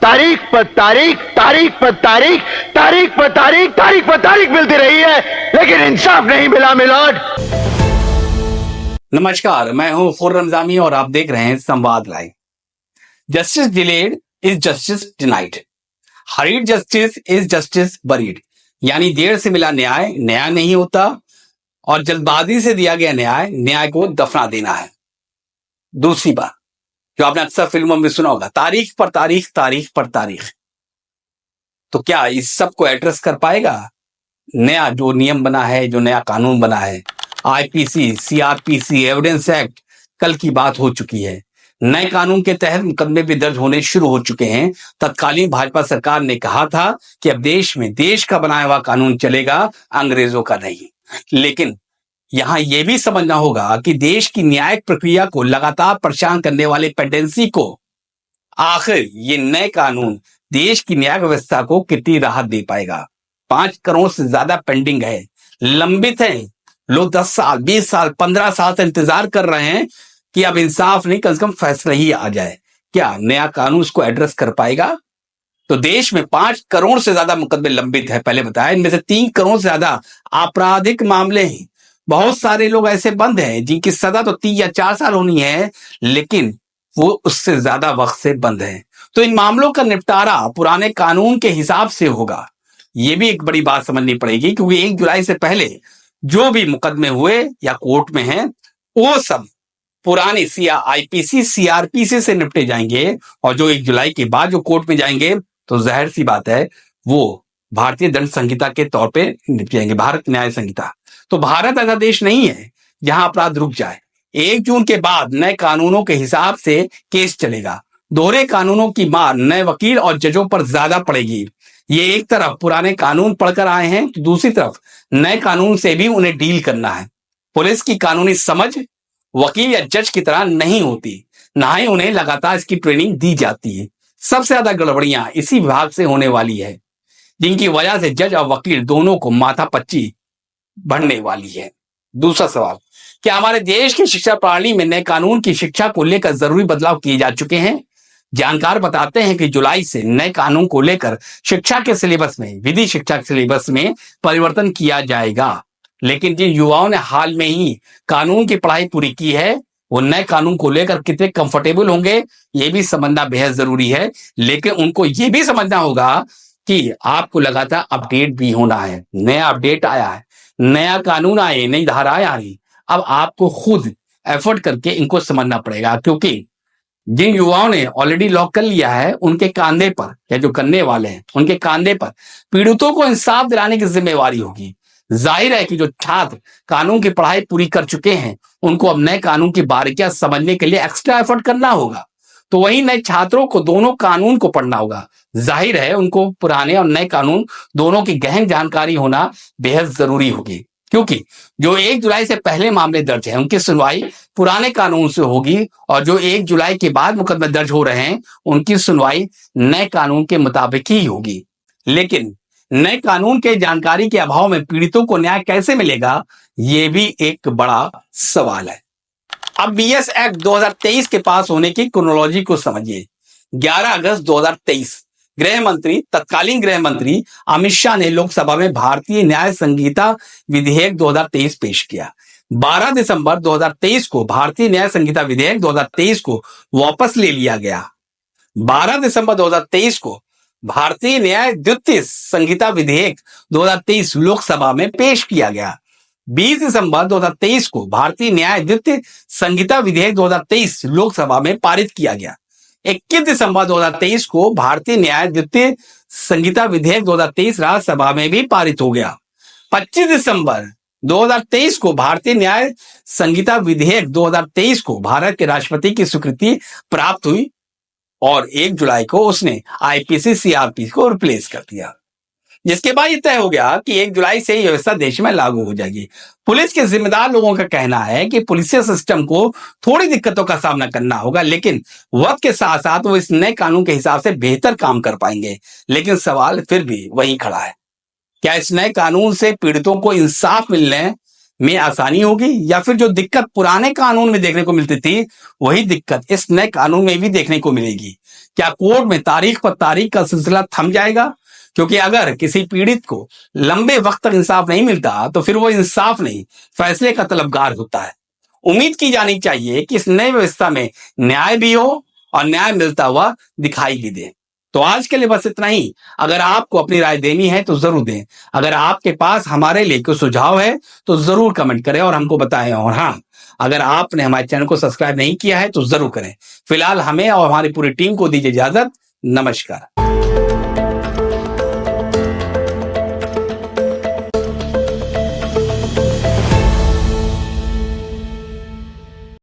तारीख पर तारीख, तारीख पर तारीख, तारीख पर तारीख, तारीख पर तारीख मिलती रही है, लेकिन इंसाफ नहीं मिला मिलोड। नमस्कार, मैं हूं खुर्रम जामी और आप देख रहे हैं संवाद live. Justice delayed is justice denied, hurried justice is justice buried. यानी देर से मिला न्याय न्याय नहीं होता और जल्दबाजी से दिया गया न्याय न्याय को दफना देना है। दूसरी बात जो आपने अक्सर फिल्मों में सुना होगा, तारीख पर तारीख, तारीख पर तारीख। तो क्या इस सब को एड्रेस कर पाएगा नया जो नियम बना है, जो नया कानून बना है? आईपीसी, सीआरपीसी, एविडेंस एक्ट कल की बात हो चुकी है। नए कानून के तहत मुकदमे भी दर्ज होने शुरू हो चुके हैं। तत्कालीन भाजपा सरकार ने कहा था कि अब देश में देश का बनाया हुआ कानून चलेगा, अंग्रेजों का नहीं। लेकिन यहां यह भी समझना होगा कि देश की न्यायिक प्रक्रिया को लगातार परेशान करने वाले पेंडेंसी को आखिर ये नए कानून देश की न्याय व्यवस्था को कितनी राहत दे पाएगा। 5 करोड़ से ज्यादा पेंडिंग है, लंबित है। लोग 10 साल, 20 साल, 15 साल से इंतजार कर रहे हैं कि अब इंसाफ नहीं, कम से कम फैसला ही आ जाए। क्या नया कानून उसको एड्रेस कर पाएगा? तो देश में 5 करोड़ से ज्यादा मुकदमे लंबित है, पहले बताया। इनमें से 3 करोड़ से ज्यादा आपराधिक मामले हैं। बहुत सारे लोग ऐसे बंद हैं जिनकी सजा तो 3 या 4 साल होनी है, लेकिन वो उससे ज्यादा वक्त से बंद है। तो इन मामलों का निपटारा पुराने कानून के हिसाब से होगा। ये भी एक बड़ी बात समझनी पड़ेगी, क्योंकि 1 जुलाई से पहले जो भी मुकदमे हुए या कोर्ट में हैं, वो सब पुरानी आईपीसी, सीआरपीसी से निपटे जाएंगे। और जो 1 जुलाई के बाद जो कोर्ट में जाएंगे, तो जाहिर सी बात है वो भारतीय दंड संहिता के तौर पे निपट जाएंगे, भारत न्याय संहिता। तो भारत ऐसा देश नहीं है जहां अपराध रुक जाए। 1 जून के बाद नए कानूनों के हिसाब से केस चलेगा। दोहरे कानूनों की मार नए वकील और जजों पर ज्यादा पड़ेगी। ये एक तरफ पुराने कानून पढ़कर आए हैं, तो दूसरी तरफ नए कानून से भी उन्हें डील करना है। पुलिस की कानूनी समझ वकील या जज की तरह नहीं होती, ना ही उन्हें लगातार इसकी ट्रेनिंग दी जाती है। सबसे ज्यादा गड़बड़ियां इसी विभाग से होने वाली है, जिनकी वजह से जज और वकील दोनों को माथापच्ची बढ़ने वाली है। दूसरा सवाल, क्या हमारे देश की शिक्षा प्रणाली में नए कानून की शिक्षा को लेकर जरूरी बदलाव किए जा चुके हैं? जानकार बताते हैं कि जुलाई से नए कानून को लेकर शिक्षा के सिलेबस में, विधि शिक्षा के सिलेबस में परिवर्तन किया जाएगा। लेकिन जिन युवाओं ने हाल में ही कानून की पढ़ाई पूरी की है, वो नए कानून को लेकर कितने कंफर्टेबल होंगे, ये भी समझना बेहद जरूरी है। लेकिन उनको ये भी समझना होगा कि आपको लगातार अपडेट भी होना है। नया अपडेट आया है, नया कानून आए, नई धाराएं आ रही। अब आपको खुद एफर्ट करके इनको समझना पड़ेगा, क्योंकि जिन युवाओं ने ऑलरेडी लॉक कर लिया है, उनके कांधे पर, या जो करने वाले हैं उनके कांधे पर पीड़ितों को इंसाफ दिलाने की जिम्मेवारी होगी। जाहिर है कि जो छात्र कानून की पढ़ाई पूरी कर चुके हैं, उनको अब नए कानून की बारीकियां समझने के लिए एक्स्ट्रा एफर्ट करना होगा। तो वही नए छात्रों को दोनों कानून को पढ़ना होगा। जाहिर है उनको पुराने और नए कानून दोनों की गहन जानकारी होना बेहद जरूरी होगी, क्योंकि जो 1 जुलाई से पहले मामले दर्ज हैं, उनकी सुनवाई पुराने कानून से होगी, और जो 1 जुलाई के बाद मुकदमे दर्ज हो रहे हैं, उनकी सुनवाई नए कानून के मुताबिक ही होगी। लेकिन नए कानून के जानकारी के अभाव में पीड़ितों को न्याय कैसे मिलेगा, ये भी एक बड़ा सवाल है। अब बीएस एक्ट 2023 के पास होने की क्रोनोलॉजी को समझिए। 11 अगस्त 2023 गृह मंत्री, तत्कालीन गृह मंत्री अमित शाह ने लोकसभा में भारतीय न्याय संहिता विधेयक 2023 पेश किया। 12 दिसंबर 2023 को भारतीय न्याय संहिता विधेयक 2023 को वापस ले लिया गया। 12 दिसंबर 2023 को भारतीय न्याय द्वितीय संहिता विधेयक 2023 लोकसभा में पेश किया गया। 20 दिसंबर 2023 को भारतीय न्याय द्वितीय संहिता विधेयक 2023 लोकसभा में पारित किया गया। 21 दिसंबर 2023 को भारतीय न्याय द्वितीय संहिता विधेयक 2023 राज्यसभा में भी पारित हो गया। 25 दिसंबर 2023 को भारतीय न्याय संहिता विधेयक 2023 को भारत के राष्ट्रपति की स्वीकृति प्राप्त हुई, और 1 जुलाई को उसने आईपीसी, सीआरपीसी को रिप्लेस कर दिया। जिसके बाद यह तय हो गया कि 1 जुलाई से व्यवस्था देश में लागू हो जाएगी। पुलिस के जिम्मेदार लोगों का कहना है कि पुलिस सिस्टम को थोड़ी दिक्कतों का सामना करना होगा, लेकिन वक्त के साथ साथ वो इस नए कानून के हिसाब से बेहतर काम कर पाएंगे। लेकिन सवाल फिर भी वही खड़ा है, क्या इस नए कानून से पीड़ितों को इंसाफ मिलने में आसानी होगी, या फिर जो दिक्कत पुराने कानून में देखने को मिलती थी वही दिक्कत इस नए कानून में भी देखने को मिलेगी? क्या कोर्ट में तारीख पर तारीख का सिलसिला थम जाएगा? क्योंकि अगर किसी पीड़ित को लंबे वक्त तक इंसाफ नहीं मिलता तो फिर वो इंसाफ नहीं, फैसले का तलबगार होता है। उम्मीद की जानी चाहिए कि इस नई व्यवस्था में न्याय भी हो और न्याय मिलता हुआ दिखाई भी दे। तो आज के लिए बस इतना ही। अगर आपको अपनी राय देनी है तो जरूर दें। अगर आपके पास हमारे लिए कोई सुझाव है तो जरूर कमेंट करें और हमको बताएं। और हाँ, अगर आपने हमारे चैनल को सब्सक्राइब नहीं किया है तो जरूर करें। फिलहाल हमें और हमारी पूरी टीम को दीजिए इजाजत। नमस्कार।